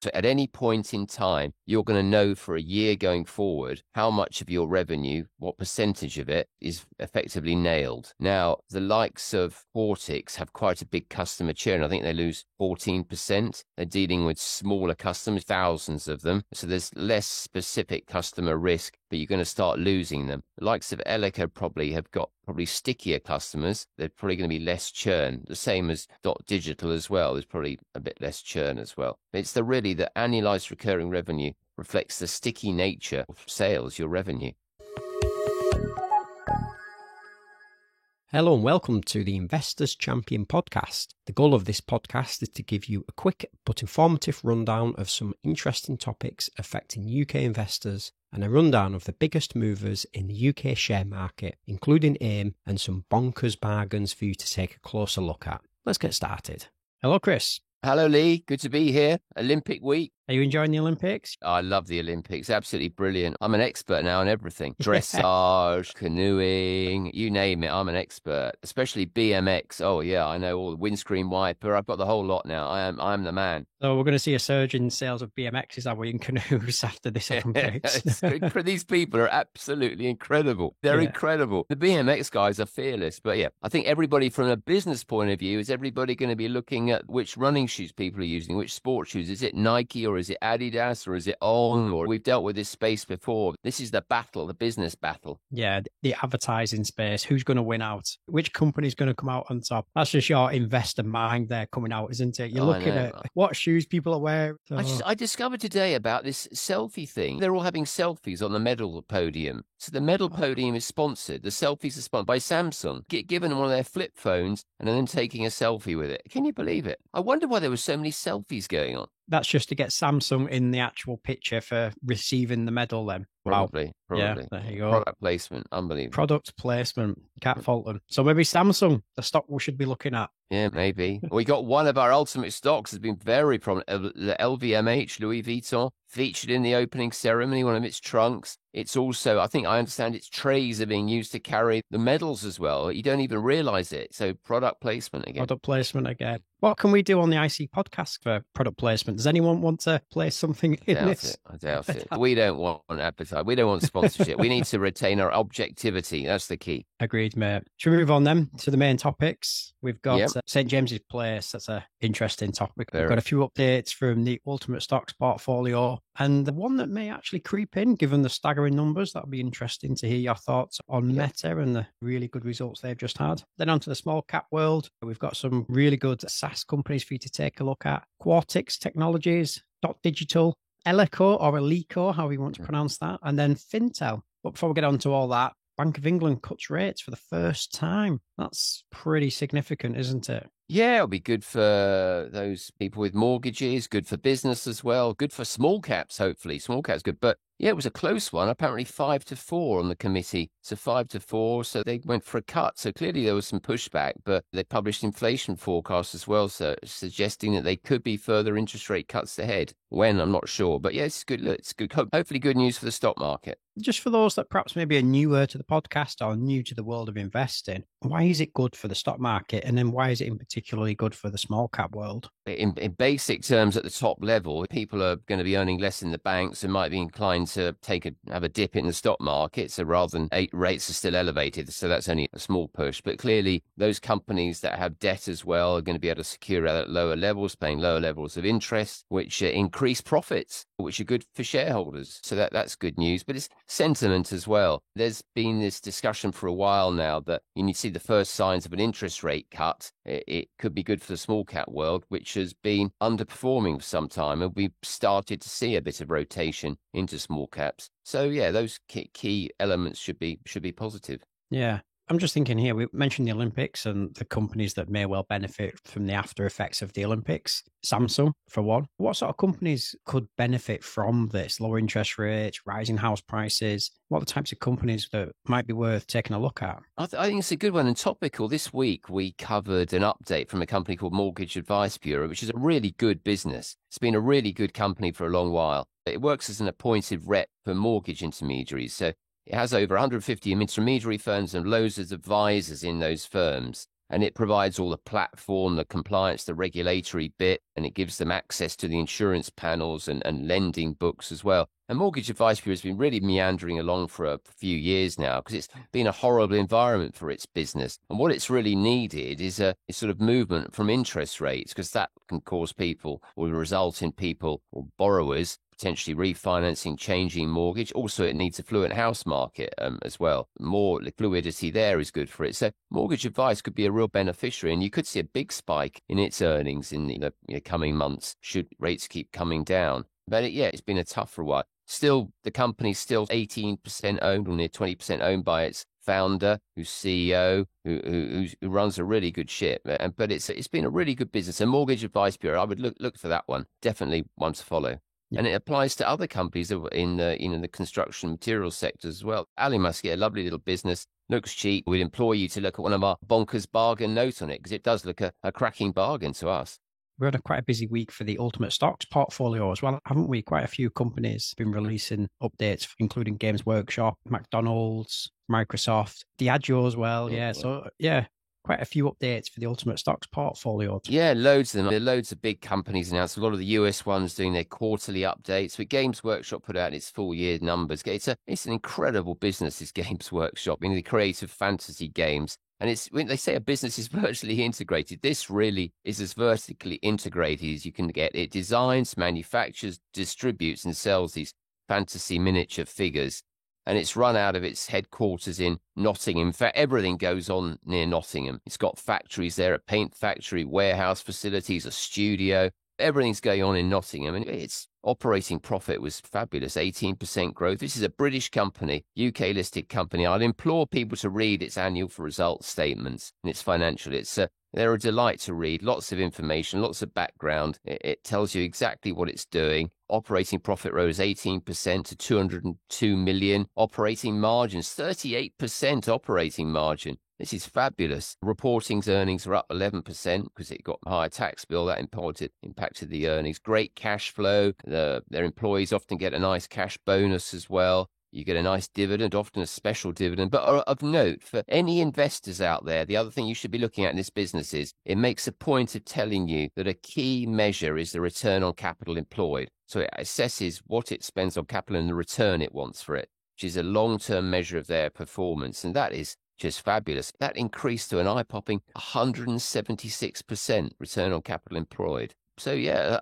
So at any point in time, you're going to know for a year going forward how much of your revenue, what percentage of it is effectively nailed. Now, the likes of Quartix have quite a big customer churn. I think they lose 14%. They're dealing with smaller customers, thousands of them. So there's less specific customer risk, but you're going to start losing them. The likes of Elica probably have got stickier customers. They're probably going to be less churn. The same as Dot Digital as well. There's probably a bit less churn as well. It's the annualized recurring revenue reflects the sticky nature of sales, your revenue. Hello and welcome to the Investors Champion podcast. The goal of this podcast is to give you a quick but informative rundown of some interesting topics affecting UK investors and a rundown of the biggest movers in the UK share market, including AIM and some bonkers bargains for you to take a closer look at. Let's get started. Hello, Chris. Hello, Lee. Good to be here. Olympic week. Are you enjoying the Olympics? I love the Olympics. Absolutely brilliant. I'm an expert now on everything. Dressage, canoeing, you name it. I'm an expert, especially BMX. Oh, yeah, I know all the windscreen wiper. I've got the whole lot now. I'm the man. So we're going to see a surge in sales of BMXs, are we, in canoes after this Olympics? These people are absolutely incredible. They're incredible. The BMX guys are fearless. But yeah, I think everybody from a business point of view, is everybody going to be looking at which running shoes people are using, which sports shoes? Is it Nike or is it Adidas or is it On? Or we've dealt with this space before. This is the battle, the business battle. Yeah, the advertising space. Who's going to win out? Which company's going to come out on top? That's just your investor mind there coming out, isn't it? You're looking at what shoes people are wearing. I discovered today about this selfie thing. They're all having selfies on the medal podium. So the medal podium is sponsored. The selfies are sponsored by Samsung. Given one of their flip phones and then taking a selfie with it. Can you believe it? I wonder why there were so many selfies going on. That's just to get Samsung in the actual picture for receiving the medal then. Probably. Yeah, there you go. Product placement, unbelievable. Product placement, can't fault them. So maybe Samsung, the stock we should be looking at. Yeah, maybe. We got one of our ultimate stocks has been very prominent. The LVMH, Louis Vuitton, featured in the opening ceremony, one of its trunks. It's also, I understand its trays are being used to carry the medals as well. You don't even realize it. So product placement again. Product placement again. What can we do on the IC podcast for product placement? Does anyone want to place something in this? I doubt it. We don't want advertising. We don't want sponsorship. We need to retain our objectivity. That's the key. Agreed, mate. Should we move on then to the main topics? We've got St. James's Place. That's an interesting topic. We've got a few updates from the Ultimate Stocks portfolio. And the one that may actually creep in, given the staggering numbers, that'll be interesting to hear your thoughts on Meta and the really good results they've just had. Then onto the small cap world, we've got some really good SaaS companies for you to take a look at. Quartix Technologies, Dot Digital, Eleco or Eleco, however you want to pronounce that, and then Fintel. But before we get on to all that, Bank of England cuts rates for the first time. That's pretty significant, isn't it? Yeah, it'll be good for those people with mortgages, good for business as well, good for small caps, hopefully. Small caps good. But yeah, it was a close one, apparently 5-4 on the committee. So 5-4, so they went for a cut. So clearly there was some pushback, but they published inflation forecasts as well, so suggesting that they could be further interest rate cuts ahead. When, I'm not sure. But yeah, it's good. It's good. Hopefully good news for the stock market. Just for those that perhaps maybe are newer to the podcast or new to the world of investing, why is it good for the stock market? And then why is it in particularly good for the small cap world? In basic terms, at the top level, people are going to be earning less in the banks and might be inclined to have a dip in the stock market. So rather than rates are still elevated, so that's only a small push. But clearly, those companies that have debt as well are going to be able to secure at lower levels, paying lower levels of interest, which increase profits, which are good for shareholders. So that's good news. But it's sentiment as well. There's been this discussion for a while now that you need to see the first signs of an interest rate cut. It could be good for the small cap world, which has been underperforming for some time, and we've started to see a bit of rotation into small caps. So yeah, those key elements should be positive. Yeah. I'm just thinking here, we mentioned the Olympics and the companies that may well benefit from the after effects of the Olympics. Samsung, for one. What sort of companies could benefit from this? Lower interest rates, rising house prices? What are the types of companies that might be worth taking a look at? I think it's a good one and topical. This week, we covered an update from a company called Mortgage Advice Bureau, which is a really good business. It's been a really good company for a long while. It works as an appointed rep for mortgage intermediaries. So it has over 150 intermediary firms and loads of advisors in those firms. and it provides all the platform, the compliance, the regulatory bit, and it gives them access to the insurance panels and lending books as well. And Mortgage Advice Bureau has been really meandering along for a few years now because it's been a horrible environment for its business. And what it's really needed is a sort of movement from interest rates, because that can cause people or result in people or borrowers potentially refinancing, changing mortgage. Also, it needs a fluent house market as well. More fluidity there is good for it. So Mortgage Advice could be a real beneficiary, and you could see a big spike in its earnings in the coming months should rates keep coming down. But it's been a tough for a while. Still, the company's still 18% owned, or near 20% owned by its founder, who's CEO, who runs a really good ship. But it's been a really good business. A Mortgage Advice Bureau, I would look for that one. Definitely one to follow. Yeah. And it applies to other companies in the construction materials sector as well. Ali Muscat, a lovely little business, looks cheap. We'd implore you to look at one of our bonkers bargain notes on it, because it does look a cracking bargain to us. We had quite a busy week for the Ultimate Stocks portfolio as well, haven't we? Quite a few companies been releasing updates, including Games Workshop, McDonald's, Microsoft, Diageo as well. Quite a few updates for the Ultimate Stocks portfolio. Yeah, loads of them. There are loads of big companies announced. A lot of the US ones doing their quarterly updates. But Games Workshop put out its full year numbers. It's an incredible business, this Games Workshop, in the creative fantasy games. And when they say a business is vertically integrated, this really is as vertically integrated as you can get. It designs, manufactures, distributes, and sells these fantasy miniature figures. And it's run out of its headquarters in Nottingham. In fact, everything goes on near Nottingham. It's got factories there, a paint factory, warehouse facilities, a studio. Everything's going on in Nottingham, and its operating profit was fabulous, 18% growth. This is a British company, UK-listed company. I'd implore people to read its annual results statements and its financial. They're a delight to read, lots of information, lots of background. It tells you exactly what it's doing. Operating profit rose 18% to 202 million. Operating margins, 38% operating margin. This is fabulous. Reporting's earnings are up 11% because it got a higher tax bill. That impacted the earnings. Great cash flow. Their employees often get a nice cash bonus as well. You get a nice dividend, often a special dividend. But of note, for any investors out there, the other thing you should be looking at in this business is it makes a point of telling you that a key measure is the return on capital employed. So it assesses what it spends on capital and the return it wants for it, which is a long-term measure of their performance. And that is just fabulous. That increased to an eye-popping 176% return on capital employed. So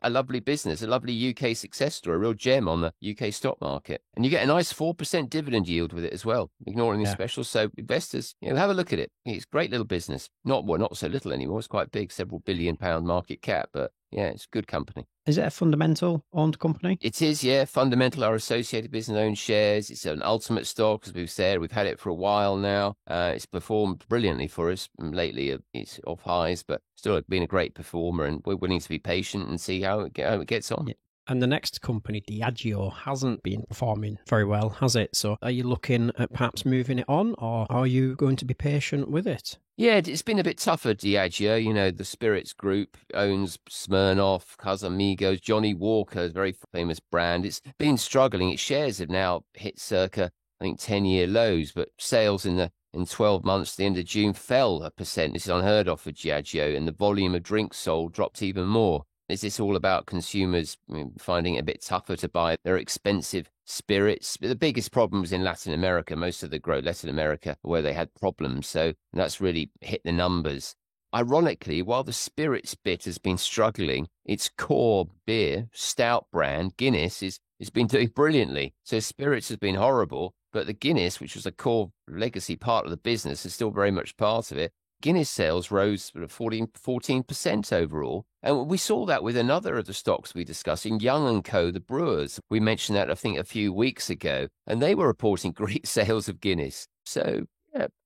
a lovely business, a lovely UK success story, a real gem on the UK stock market. And you get a nice 4% dividend yield with it as well, ignoring the special. So investors, have a look at it. It's a great little business. Not so little anymore. It's quite big, several £billion market cap, but it's a good company. Is it a Fundamental owned company? It is, yeah. Fundamental, our associated business owned shares. It's an ultimate stock, as we've said. We've had it for a while now. It's performed brilliantly for us. Lately, it's off highs, but still been a great performer, and we're willing to be patient and see how it gets on. Yeah. And the next company, Diageo, hasn't been performing very well, has it? So are you looking at perhaps moving it on, or are you going to be patient with it? Yeah, it's been a bit tougher, Diageo. The Spirits Group owns Smirnoff, Casamigos, Johnny Walker, a very famous brand. It's been struggling. Its shares have now hit circa, 10-year lows, but sales in 12 months, the end of June, fell 1%. This is unheard of for Diageo, and the volume of drinks sold dropped even more. Is this all about consumers finding it a bit tougher to buy their expensive spirits? The biggest problem was in Latin America, most of the growth, Latin America, where they had problems. So that's really hit the numbers. Ironically, while the spirits bit has been struggling, its core beer, stout brand, Guinness, is been doing brilliantly. So spirits has been horrible, but the Guinness, which was a core legacy part of the business, is still very much part of it. Guinness sales rose 14% overall. And we saw that with another of the stocks we discussed, in Young & Co., the brewers. We mentioned that, I think, a few weeks ago, and they were reporting great sales of Guinness. So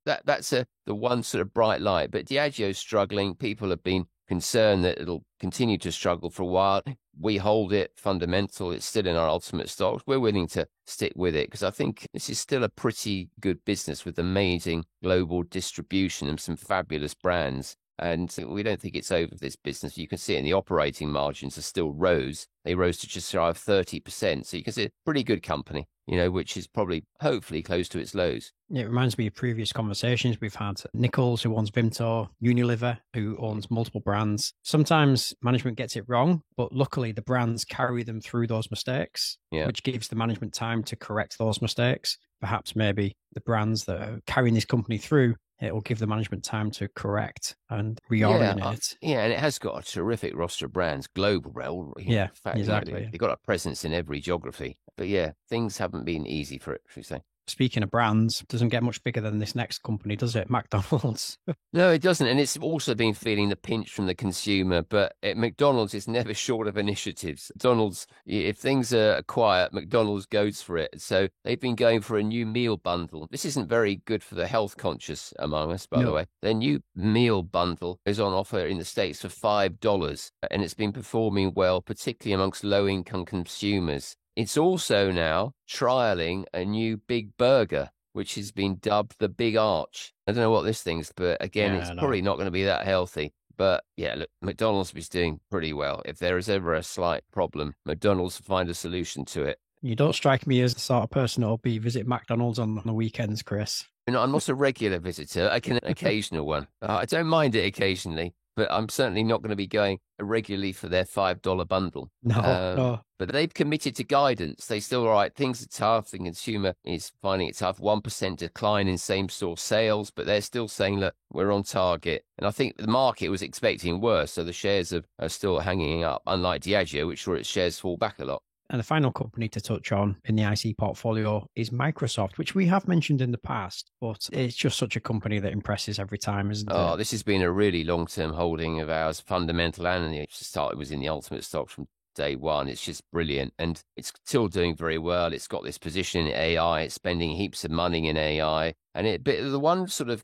that's the one sort of bright light. But Diageo's struggling. People have been concerned that it'll continue to struggle for a while. We hold it fundamental. It's still in our ultimate stocks. We're willing to stick with it because I think this is still a pretty good business with amazing global distribution and some fabulous brands. And we don't think it's over this business. You can see it in the operating margins are still rose. They rose to just shy of 30%. So you can see a pretty good company, which is probably hopefully close to its lows. It reminds me of previous conversations we've had. Nichols, who owns Vimto, Unilever, who owns multiple brands. Sometimes management gets it wrong, but luckily the brands carry them through those mistakes, which gives the management time to correct those mistakes. Perhaps maybe the brands that are carrying this company through, it will give the management time to correct and reorient. Yeah, and it has got a terrific roster of brands, global. In fact, exactly. They've got a presence in every geography. But things haven't been easy for it, should we say. Speaking of brands, it doesn't get much bigger than this next company, does it? McDonald's. No, it doesn't. And it's also been feeling the pinch from the consumer. But at McDonald's, it's never short of initiatives. McDonald's, if things are quiet, McDonald's goes for it. So they've been going for a new meal bundle. This isn't very good for the health conscious among us, by the way. Their new meal bundle is on offer in the States for $5. And it's been performing well, particularly amongst low-income consumers. It's also now trialing a new big burger, which has been dubbed the Big Arch. I don't know what this thing's, but again, it's probably not going to be that healthy. But look, McDonald's is doing pretty well. If there is ever a slight problem, McDonald's will find a solution to it. You don't strike me as the sort of person who'll be visit McDonald's on the weekends, Chris. I'm not a regular visitor. I can an occasional one. I don't mind it occasionally, but I'm certainly not going to be going regularly for their $5 bundle. No. But they've committed to guidance. They still, all right, things are tough. The consumer is finding it tough. 1% decline in same-store sales, but they're still saying, look, we're on target. And I think the market was expecting worse, so the shares are still hanging up, unlike Diageo, which saw its shares fall back a lot. And the final company to touch on in the IC portfolio is Microsoft, which we have mentioned in the past, but it's just such a company that impresses every time, isn't it? Oh, this has been a really long-term holding of ours, fundamental, and it was in the ultimate stocks from day one. It's just brilliant, and it's still doing very well. It's got this position in AI. It's spending heaps of money in AI. But the one sort of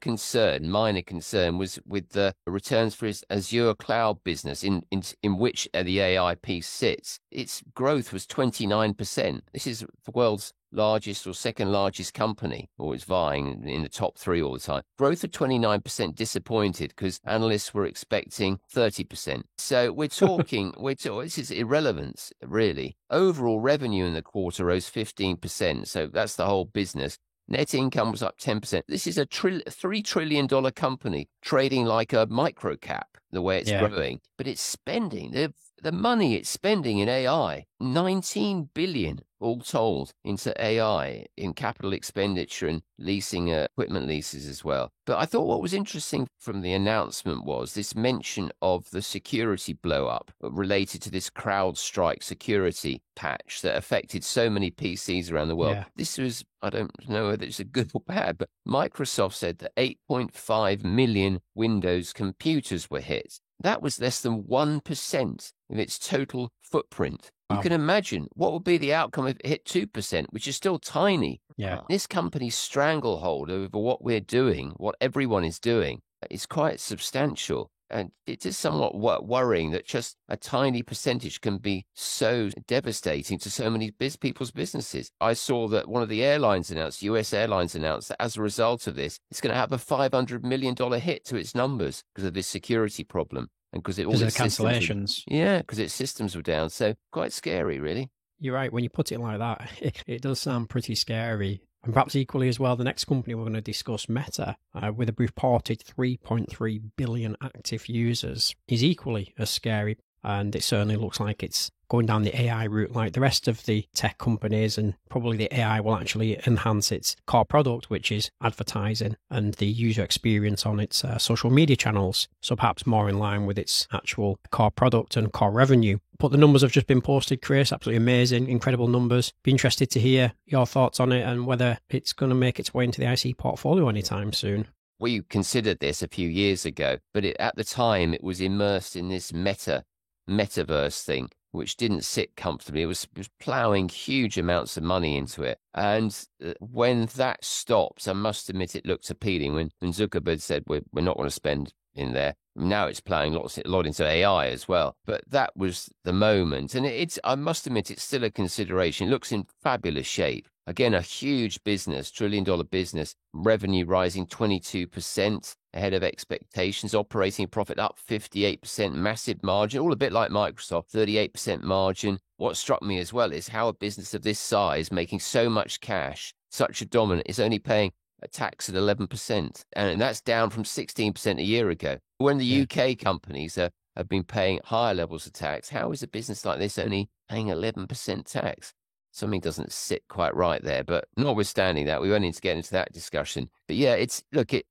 minor concern, was with the returns for its Azure cloud business, in which the AI piece sits. Its growth was 29%. This is the world's largest or second largest company, or it's vying in the top three all the time. Growth of 29% disappointed because analysts were expecting 30%. So we're talking, this is irrelevance, really. Overall revenue in the quarter rose 15%. So that's the whole business. Net income was up 10%. This is a $3 trillion company trading like a micro cap, the way it's growing. But it's spending, the money it's spending in AI, $19 billion all told into AI in capital expenditure and leasing equipment leases as well. But I thought what was interesting from the announcement was this mention of the security blow up related to this CrowdStrike security patch that affected so many PCs around the world. Yeah. This was, I don't know whether it's a good or bad, but Microsoft said that 8.5 million Windows computers were hit. That was less than 1% of its total footprint. Wow. You can imagine what would be the outcome if it hit 2%, which is still tiny. Yeah. This company's stranglehold over what we're doing, what everyone is doing, is quite substantial. And it is somewhat worrying that just a tiny percentage can be so devastating to so many people's businesses. I saw that one of the airlines announced, US Airlines announced, that as a result of this, it's going to have a $500 million hit to its numbers because of this security problem. And because of the cancellations. Because its systems were down. So quite scary, really. You're right. When you put it like that, it does sound pretty scary. And perhaps equally as well, the next company we're going to discuss, Meta, with a reported 3.3 billion active users, is equally as scary. And it certainly looks like it's going down the AI route like the rest of the tech companies, and probably the AI will actually enhance its core product, which is advertising, and the user experience on its social media channels. So perhaps more in line with its actual core product and core revenue. But the numbers have just been posted, Chris. Absolutely amazing, incredible numbers. Be interested to hear your thoughts on it and whether it's going to make its way into the IC portfolio anytime soon. We considered this a few years ago, but at the time it was immersed in this metaverse thing, which didn't sit comfortably. It was ploughing huge amounts of money into it. And when that stopped, I must admit it looked appealing. When Zuckerberg said, we're not going to spend in there. Now it's ploughing a lot into AI as well. But that was the moment. And I must admit, it's still a consideration. It looks in fabulous shape. Again, a huge business, $1 trillion business, revenue rising 22%. ahead of expectations. Operating profit up 58%, massive margin, all a bit like Microsoft, 38% margin. What struck me as well is how a business of this size, making so much cash, such a dominant, is only paying a tax at 11%. And that's down from 16% a year ago. When the UK companies have been paying higher levels of tax, how is a business like this only paying 11% tax? Something doesn't sit quite right there, but notwithstanding that, we won't need to get into that discussion. But yeah, it's an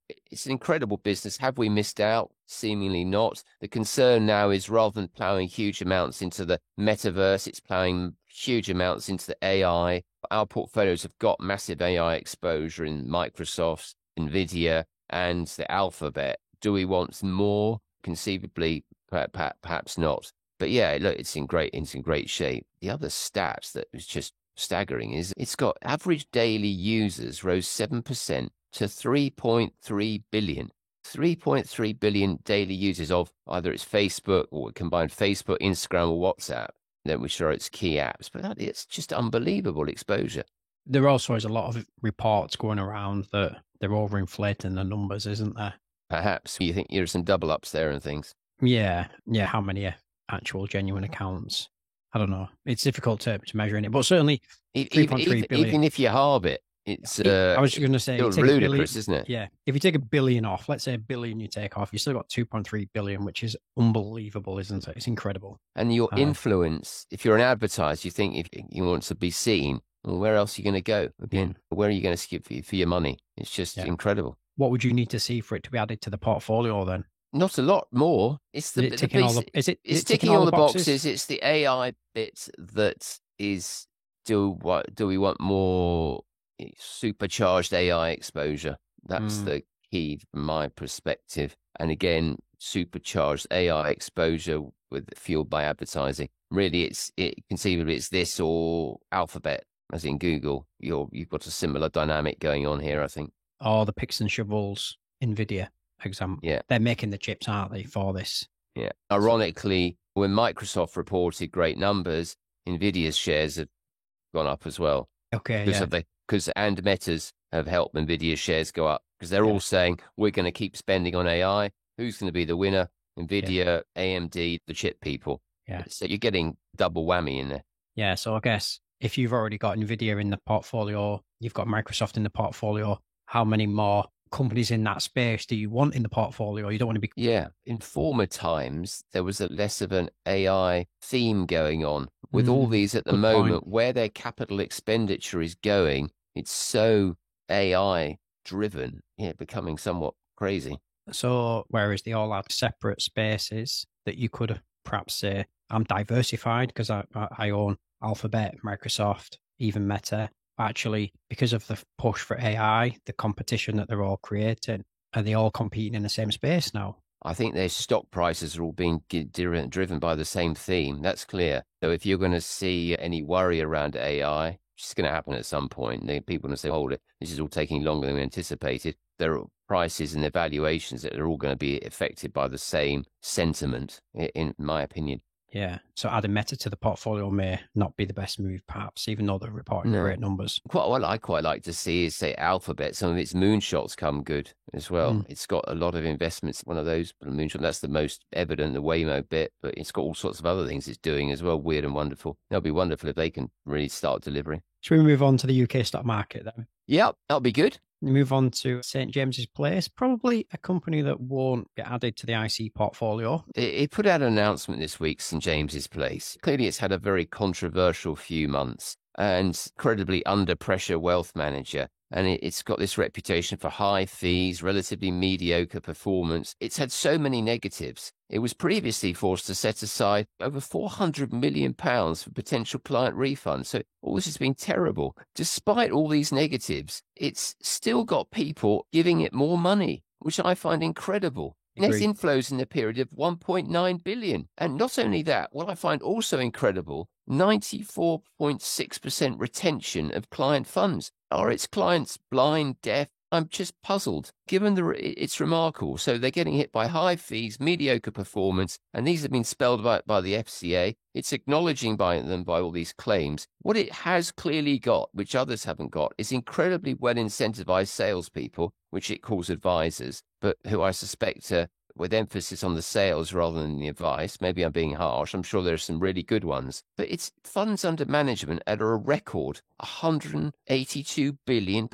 incredible business. Have we missed out? Seemingly not. The concern now is rather than plowing huge amounts into the metaverse, it's plowing huge amounts into the AI. Our portfolios have got massive AI exposure in Microsoft, Nvidia, and the Alphabet. Do we want more? Conceivably, perhaps not. But yeah, look, it's in great shape. The other stats that was just staggering is it's got average daily users rose 7% to 3.3 billion. 3.3 billion daily users of either it's Facebook or combined Facebook, Instagram, or WhatsApp. Then we show its key apps, but it's just unbelievable exposure. There also is a lot of reports going around that they're overinflating the numbers, isn't there? Perhaps you think there's some double ups there and things. Yeah. How many actual genuine accounts? I don't know. It's difficult to measure in it, but certainly 3.3 billion. Even if you halve it, it's I was going to say it's ludicrous, isn't it? Yeah. If you take $1 billion off, let's say $1 billion you take off, you still got 2.3 billion, which is unbelievable, isn't it? It's incredible. And your influence, if you're an advertiser, you think if you want to be seen, well, where else are you going to go? Again, where are you going to skip for your money? It's just incredible. What would you need to see for it to be added to the portfolio then? Not a lot more. It's ticking all the boxes. It's the AI bit that is. Do we want more supercharged AI exposure? That's the key from my perspective. And again, supercharged AI exposure fueled by advertising. Really, conceivably it's this or Alphabet, as in Google. You've got a similar dynamic going on here, I think. Oh, the picks and shovels, Nvidia example. Yeah, they're making the chips, aren't they, for this? Yeah. Ironically, when Microsoft reported great numbers, Nvidia's shares have gone up as well. Okay. And Meta's have helped Nvidia's shares go up because they're all saying we're going to keep spending on AI. Who's going to be the winner? Nvidia, AMD, the chip people. Yeah. So you're getting double whammy in there. Yeah. So I guess if you've already got Nvidia in the portfolio, you've got Microsoft in the portfolio, how many more companies in that space do you want in the portfolio? You don't want to be... Yeah. In former times, there was less of an AI theme going on. With all these at the moment, where their capital expenditure is going, it's so AI driven, becoming somewhat crazy. So whereas they all had separate spaces that you could perhaps say, I'm diversified because I own Alphabet, Microsoft, even Meta. Actually, because of the push for AI, the competition that they're all creating, are they all competing in the same space now? I think their stock prices are all being driven by the same theme. That's clear. So if you're going to see any worry around AI, which is going to happen at some point, people are going to say, hold it, this is all taking longer than we anticipated. There are prices and their valuations that are all going to be affected by the same sentiment, in my opinion. Yeah. So adding Meta to the portfolio may not be the best move, perhaps, even though they're reporting great numbers. What I quite like to see is, say, Alphabet, some of its moonshots come good as well. It's got a lot of investments. One of those moonshots, that's the most evident, the Waymo bit, but it's got all sorts of other things it's doing as well, weird and wonderful. That'll be wonderful if they can really start delivering. Should we move on to the UK stock market then? Yeah, that'll be good. We move on to St. James's Place, probably a company that won't get added to the IC portfolio. It put out an announcement this week, St. James's Place. Clearly, it's had a very controversial few months and incredibly under pressure wealth manager. And it's got this reputation for high fees, relatively mediocre performance. It's had so many negatives. It was previously forced to set aside over £400 million for potential client refunds. So all this has been terrible. Despite all these negatives, it's still got people giving it more money, which I find incredible. Net inflows in the period of 1.9 billion. And not only that, what I find also incredible, 94.6% retention of client funds. Are its clients blind, deaf? I'm just puzzled. Given it's remarkable. So they're getting hit by high fees, mediocre performance, and these have been spelled by the FCA. It's acknowledging by all these claims. What it has clearly got, which others haven't got, is incredibly well incentivized salespeople, which it calls advisors. but who I suspect with emphasis on the sales rather than the advice. Maybe I'm being harsh. I'm sure there are some really good ones, but it's funds under management at a record £182 billion.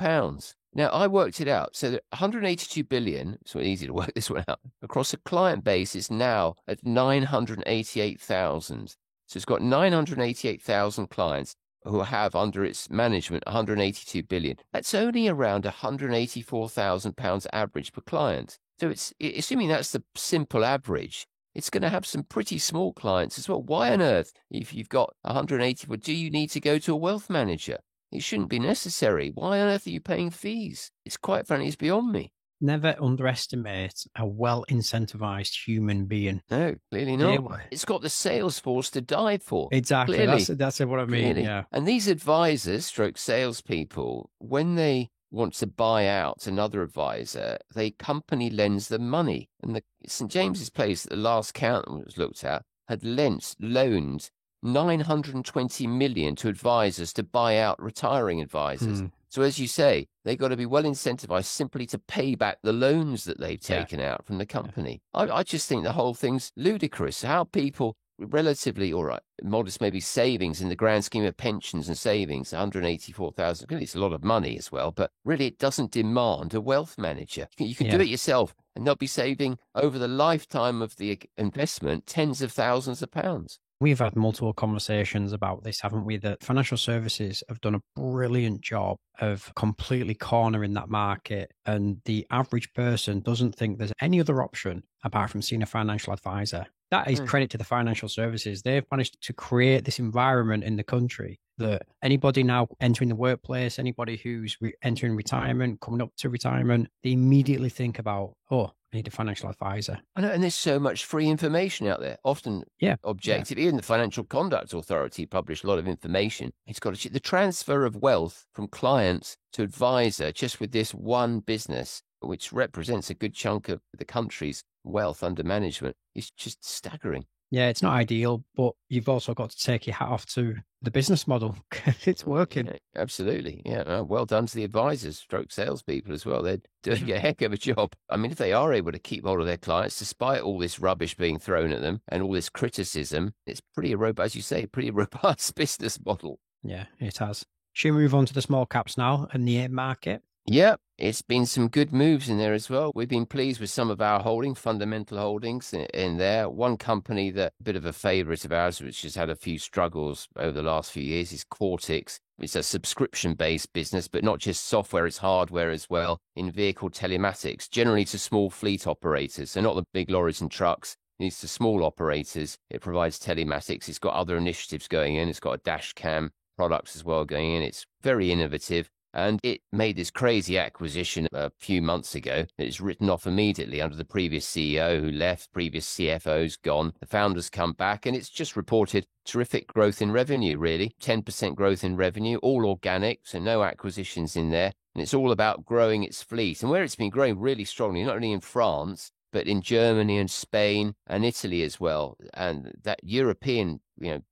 Now, I worked it out. So 182 billion, it's easy to work this one out, across a client base is now at 988,000. So it's got 988,000 clients who have under its management 182 billion. That's only around £184,000 average per client. So it's assuming that's the simple average, it's going to have some pretty small clients as well. Why on earth, if you've got 180, do you need to go to a wealth manager? It shouldn't be necessary. Why on earth are you paying fees? It's quite frankly, it's beyond me. Never underestimate a well-incentivized human being. No, clearly not. It's got the sales force to die for. Exactly. That's what I mean. Yeah. And these advisors, stroke salespeople, when they want to buy out another advisor, the company lends them money. And the St. James's Place, the last count that was looked at, had loaned 920 million to advisors to buy out retiring advisors. So as you say, they've got to be well incentivized simply to pay back the loans that they've taken out from the company. I just think the whole thing's ludicrous. How people relatively, all right, modest maybe savings in the grand scheme of pensions and savings, 184,000. It's a lot of money as well, but really it doesn't demand a wealth manager. You can do it yourself, and they'll be saving over the lifetime of the investment tens of thousands of pounds. We've had multiple conversations about this, haven't we? That financial services have done a brilliant job of completely cornering that market. And the average person doesn't think there's any other option apart from seeing a financial advisor. That is credit to the financial services. They've managed to create this environment in the country that anybody now entering the workplace, anybody who's entering retirement, coming up to retirement, they immediately think about, I need a financial advisor. I know, and there's so much free information out there, often objective. Even the Financial Conduct Authority published a lot of information. It's got the transfer of wealth from clients to advisor just with this one business, which represents a good chunk of the country's wealth under management. It's just staggering. Yeah, it's not ideal, but you've also got to take your hat off to the business model. It's working. Yeah, absolutely. Yeah. Well done to the advisors, stroke salespeople as well. They're doing a heck of a job. I mean, if they are able to keep hold of their clients, despite all this rubbish being thrown at them and all this criticism, it's pretty robust, as you say, pretty robust business model. Yeah, it has. Should we move on to the small caps now and the AIM market? Yeah, it's been some good moves in there as well. We've been pleased with some of our fundamental holdings in there. One company that a bit of a favourite of ours, which has had a few struggles over the last few years, is Quartix. It's a subscription-based business, but not just software, it's hardware as well, in vehicle telematics, generally to small fleet operators. So not the big lorries and trucks. It's to small operators. It provides telematics. It's got other initiatives going in. It's got a dash cam products as well going in. It's very innovative. And it made this crazy acquisition a few months ago. It's written off immediately under the previous CEO who left, previous CFO's gone. The founders come back, and it's just reported terrific growth in revenue, really. 10% growth in revenue, all organic, so no acquisitions in there. And it's all about growing its fleet. And where it's been growing really strongly, not only in France, but in Germany and Spain and Italy as well. And that European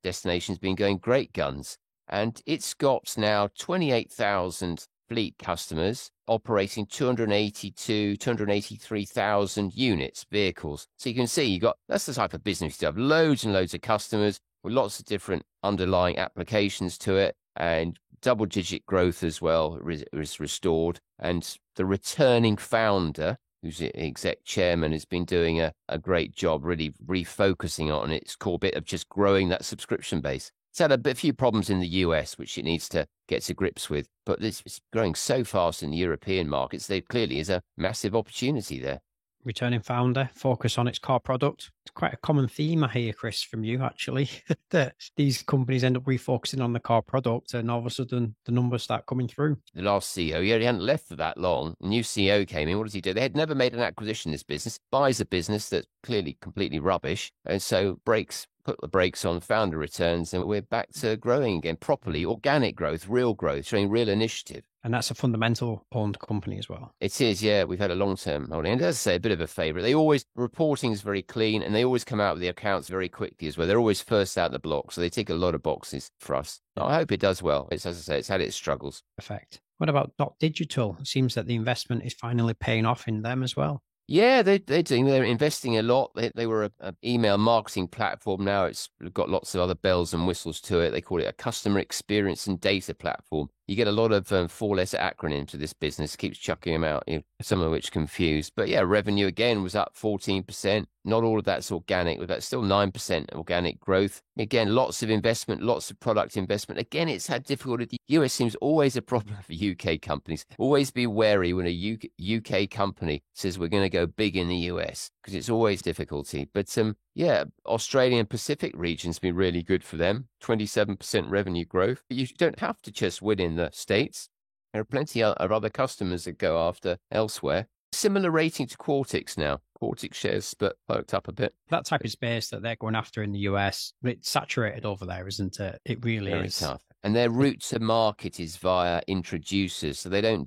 destination's been going great guns. And it's got now 28,000 fleet customers operating 283,000 units, vehicles. So you can see that's the type of business you have loads and loads of customers with lots of different underlying applications to it, and double-digit growth as well is restored. And the returning founder, who's the exec chairman, has been doing a great job really refocusing on its core bit of just growing that subscription base. It's had a few problems in the US, which it needs to get to grips with, but it's growing so fast in the European markets, there clearly is a massive opportunity there. Returning founder, focus on its core product. It's quite a common theme I hear, Chris, from you, actually, that these companies end up refocusing on the core product and all of a sudden the numbers start coming through. The last CEO, he hadn't left for that long. A new CEO came in. What does he do? They had never made an acquisition in this business, buys a business that's clearly completely rubbish, and so put the brakes on, founder returns, and we're back to growing again properly, organic growth, real growth, showing real initiative. And that's a fundamental owned company as well. It is, yeah. We've had a long-term holding. And as I say, a bit of a favourite. Reporting is very clean, and they always come out with the accounts very quickly as well. They're always first out the block, so they tick a lot of boxes for us. I hope it does well. As I say, it's had its struggles. Perfect. What about Dot Digital? It seems that the investment is finally paying off in them as well. Yeah, they're investing a lot. They were an email marketing platform. Now it's got lots of other bells and whistles to it. They call it a customer experience and data platform. You get a lot of four-letter acronyms to this business. Keeps chucking them out, some of which confuse. But yeah, revenue again was up 14%. Not all of that's organic, but that's still 9% organic growth. Again, lots of investment, lots of product investment. Again, it's had difficulty. The US seems always a problem for UK companies. Always be wary when a UK company says we're going to go big in the US, because it's always difficulty. But yeah, Australian Pacific region's been really good for them. 27% revenue growth. But you don't have to just win in the States. There are plenty of other customers that go after elsewhere. Similar rating to Quartix now. Quartix shares perked up a bit. That type of space that they're going after in the US, it's saturated over there, isn't it? It really Very is. Tough. And their route to market is via introducers. So they're in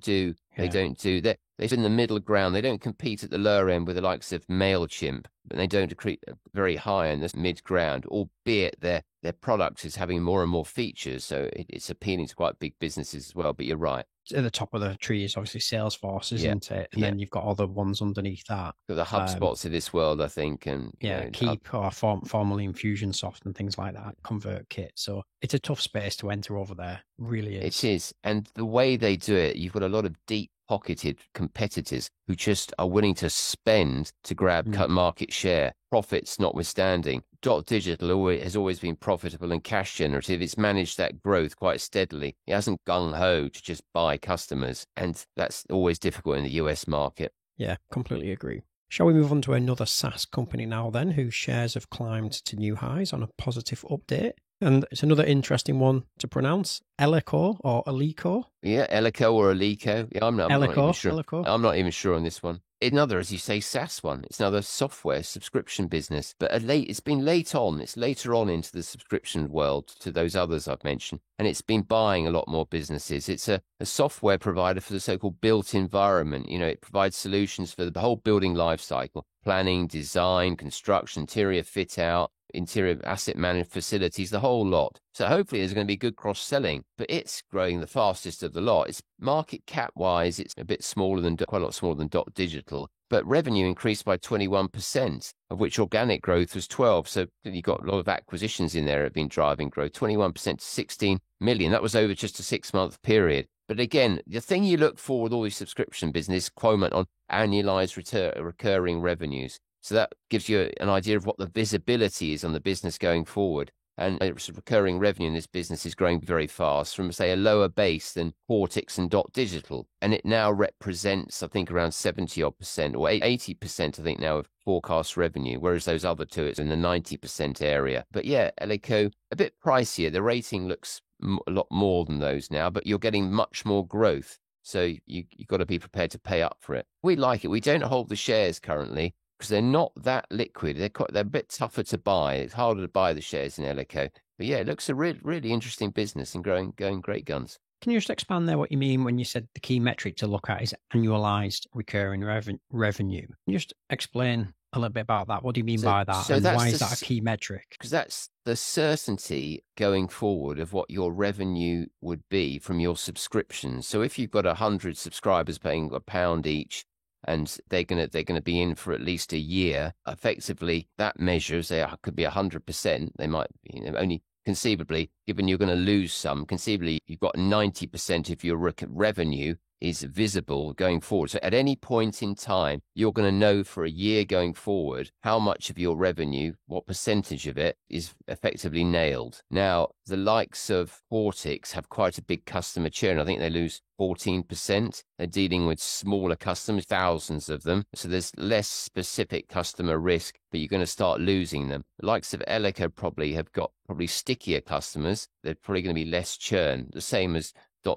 the middle ground. They don't compete at the lower end with the likes of MailChimp, but they don't compete very high in this mid ground, albeit their product is having more and more features. So it's appealing to quite big businesses as well. But you're right. At the top of the tree is obviously Salesforce, isn't it? And then you've got other ones underneath that. The HubSpots of this world, I think. And Keep or formerly Infusionsoft and things like that, ConvertKit. So it's a tough space to enter over there. Really is. It is. And the way they do it, you've got a lot of deep-pocketed competitors who just are willing to spend to grab market share, profits notwithstanding. Digital has always been profitable and cash generative. It's managed that growth quite steadily. It hasn't gung-ho to just buy customers, and that's always difficult in the US market. Yeah, completely agree. Shall we move on to another SaaS company now then, whose shares have climbed to new highs on a positive update? And it's another interesting one to pronounce, Eleco or Eleco. Yeah, Eleco or Eleco. Yeah, I'm not even sure. Eleco. I'm not even sure on this one. Another, as you say, SaaS one. It's another software subscription business, but it's been late on. It's later on into the subscription world to those others I've mentioned, and it's been buying a lot more businesses. It's a software provider for the so-called built environment. It provides solutions for the whole building life cycle: planning, design, construction, interior fit out, interior asset managed facilities, the whole lot. So hopefully there's going to be good cross-selling, but it's growing the fastest of the lot. It's market cap-wise, it's a bit smaller quite a lot smaller than Digital, but revenue increased by 21%, of which organic growth was 12%. So you've got a lot of acquisitions in there that have been driving growth, 21% to 16 million. That was over just a 6-month period. But again, the thing you look for with all these subscription business, quote on annualized recurring revenues. So that gives you an idea of what the visibility is on the business going forward. And recurring revenue in this business is growing very fast from, say, a lower base than Quartix and Digital. And it now represents, I think, around 70% or 80%, I think, now of forecast revenue, whereas those other two, it's in the 90% area. But yeah, Eleco, a bit pricier. The rating looks a lot more than those now, but you're getting much more growth. So you've got to be prepared to pay up for it. We like it. We don't hold the shares currently, because they're not that liquid. They're a bit tougher to buy. It's harder to buy the shares in Eleco. But yeah, it looks a really interesting business and going great guns. Can you just expand there what you mean when you said the key metric to look at is annualized recurring revenue? Can you just explain a little bit about that? What do you mean by that? And why is that a key metric? Because that's the certainty going forward of what your revenue would be from your subscriptions. So if you've got 100 subscribers paying £1 each, and they're gonna be in for at least a year, effectively that measures they could be 100%. They might be, only conceivably, given you're going to lose some, conceivably you've got 90% of your revenue is visible going forward. So at any point in time, you're going to know for a year going forward how much of your revenue, what percentage of it is effectively nailed. Now, the likes of Quartix have quite a big customer churn. I think they lose 14%. They're dealing with smaller customers, thousands of them. So there's less specific customer risk, but you're going to start losing them. The likes of Eleco probably have got stickier customers. They're probably going to be less churn. The same as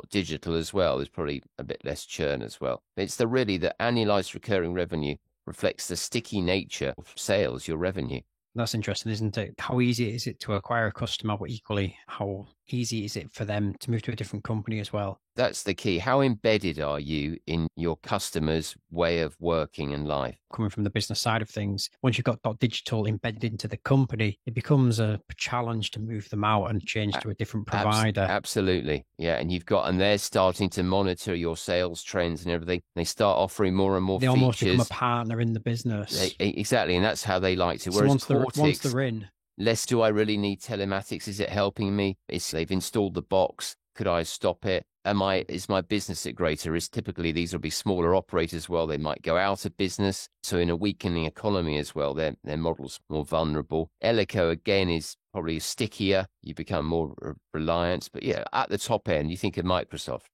Digital as well. There's probably a bit less churn as well. It's the annualized recurring revenue reflects the sticky nature of sales, your revenue. That's interesting, isn't it? How easy is it to acquire a customer, but equally, how easy is it for them to move to a different company as well? That's the key. How embedded are you in your customers' way of working and life? Coming from the business side of things, once you've got digital embedded into the company, it becomes a challenge to move them out and change to a different provider. Absolutely. Yeah. And they're starting to monitor your sales trends and everything. They start offering more and more features. They almost become a partner in the business. Exactly. And that's how they like to. So Whereas once they're in, less do I really need telematics? Is it helping me? They've installed the box. Could I stop it? Is my business at greater risk? Typically, these will be smaller operators. Well, they might go out of business. So in a weakening economy as well, their model's more vulnerable. Ellico, again, is probably stickier. You become more reliant. But yeah, at the top end, you think of Microsoft.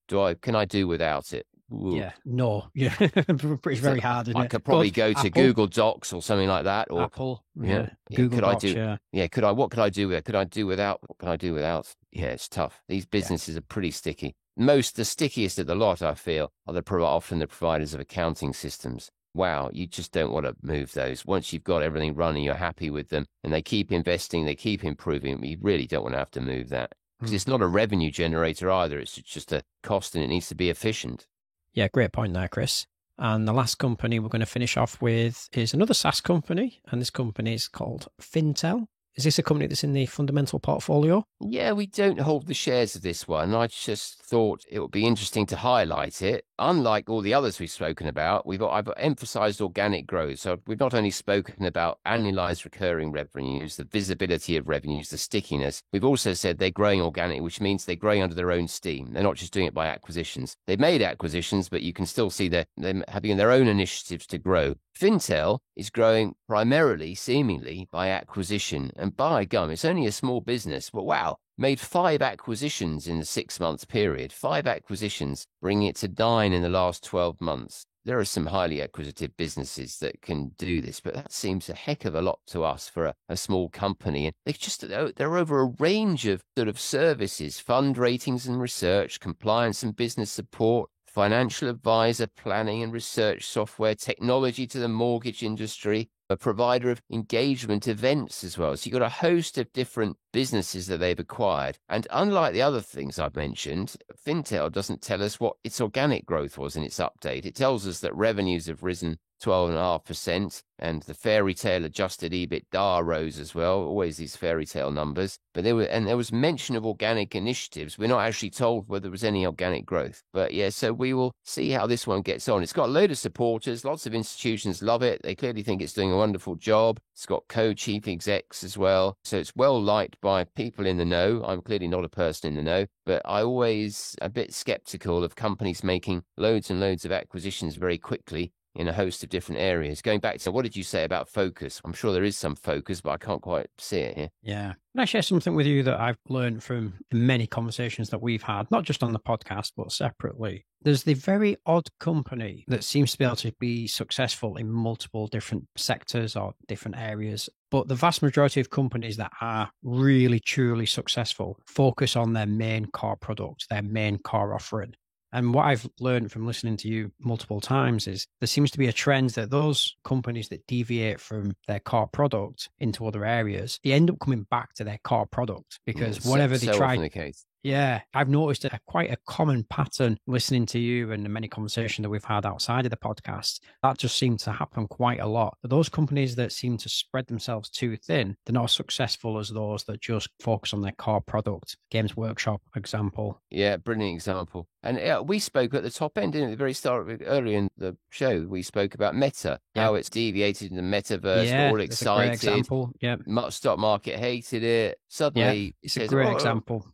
Can I do without it? Ooh. Yeah, no, yeah, it's very hard. Isn't I could probably go to Google Docs or something like that, or Apple, Google Docs. What could I do with it? Could I do without? What can I do without? Yeah, it's tough. These businesses are pretty sticky. The stickiest of the lot, I feel, are often the providers of accounting systems. Wow, you just don't want to move those. Once you've got everything running, you're happy with them, and they keep investing, they keep improving. You really don't want to have to move that because it's not a revenue generator either. It's just a cost, and it needs to be efficient. Yeah, great point there, Chris. And the last company we're going to finish off with is another SaaS company, and this company is called Fintel. Is this a company that's in the fundamental portfolio? Yeah, we don't hold the shares of this one. I just thought it would be interesting to highlight it. Unlike all the others we've spoken about, I've emphasized organic growth. So we've not only spoken about annualized recurring revenues, the visibility of revenues, the stickiness. We've also said they're growing organic, which means they're growing under their own steam. They're not just doing it by acquisitions. They've made acquisitions, but you can still see they're having their own initiatives to grow. Fintel is growing primarily, seemingly, by acquisition. And by gum, it's only a small business, but wow, made 5 acquisitions in the 6-month period. 5 acquisitions, bringing it to 9 in the last 12 months. There are some highly acquisitive businesses that can do this, but that seems a heck of a lot to us for a small company. And they're over a range of sort of services, fund ratings and research, compliance and business support, financial advisor, planning and research software, technology to the mortgage industry, a provider of engagement events as well. So you've got a host of different businesses that they've acquired. And unlike the other things I've mentioned, Fintel doesn't tell us what its organic growth was in its update. It tells us that revenues have risen 12.5%, and the fairy tale adjusted EBITDA rose as well. Always these fairy tale numbers. But there was mention of organic initiatives. We're not actually told whether there was any organic growth. But yeah, so we will see how this one gets on. It's got a load of supporters. Lots of institutions love it. They clearly think it's doing a wonderful job. It's got co-chief execs as well. So it's well liked by people in the know. I'm clearly not a person in the know, but I always a bit skeptical of companies making loads and loads of acquisitions very quickly in a host of different areas. Going back to what did you say about focus? I'm sure there is some focus, but I can't quite see it here. Yeah. Can I share something with you that I've learned from many conversations that we've had, not just on the podcast, but separately? There's the very odd company that seems to be able to be successful in multiple different sectors or different areas. But the vast majority of companies that are really, truly successful focus on their main core product, their main core offering. And what I've learned from listening to you multiple times is there seems to be a trend that those companies that deviate from their core product into other areas, they end up coming back to their core product because whatever they try. Often the case. Yeah, I've noticed quite a common pattern listening to you and the many conversations that we've had outside of the podcast. That just seems to happen quite a lot. But those companies that seem to spread themselves too thin, they're not as successful as those that just focus on their core product. Games Workshop example. Yeah, brilliant example. And we spoke at the top end, didn't we? At the very start, earlier in the show, we spoke about Meta, how it's deviated in the metaverse, all excited. A great example. Yeah. Stock market hated it. Suddenly, it's a great example.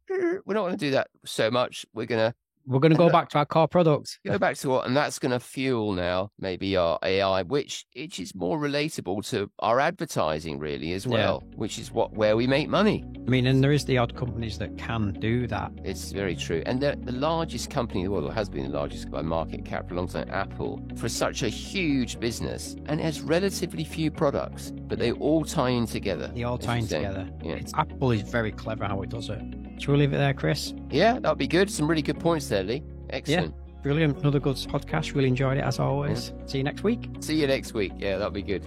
We're not going to do that so much. We're going to go back to our core product. Go back to what, and that's going to fuel now maybe our AI, which is more relatable to our advertising really as well, which is where we make money. I mean, and there is the odd companies that can do that. It's very true. And the largest company in the world, or has been the largest by market cap for a long time, Apple, for such a huge business, and it has relatively few products, but they all tie in together. They all tie in together. Yeah. Apple is very clever how it does it. Shall we leave it there, Chris? Yeah, that'd be good. Some really good points there, Lee. Excellent. Yeah, brilliant. Another good podcast. Really enjoyed it as always. Yeah. See you next week. See you next week. Yeah, that'd be good.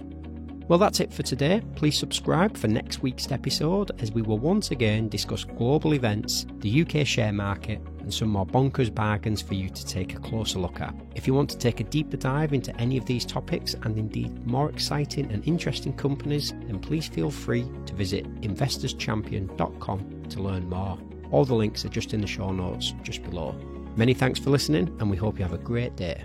Well, that's it for today. Please subscribe for next week's episode as we will once again discuss global events, the UK share market, and some more bonkers bargains for you to take a closer look at. If you want to take a deeper dive into any of these topics and indeed more exciting and interesting companies, then please feel free to visit investorschampion.com to learn more. All the links are just in the show notes just below. Many thanks for listening, and we hope you have a great day.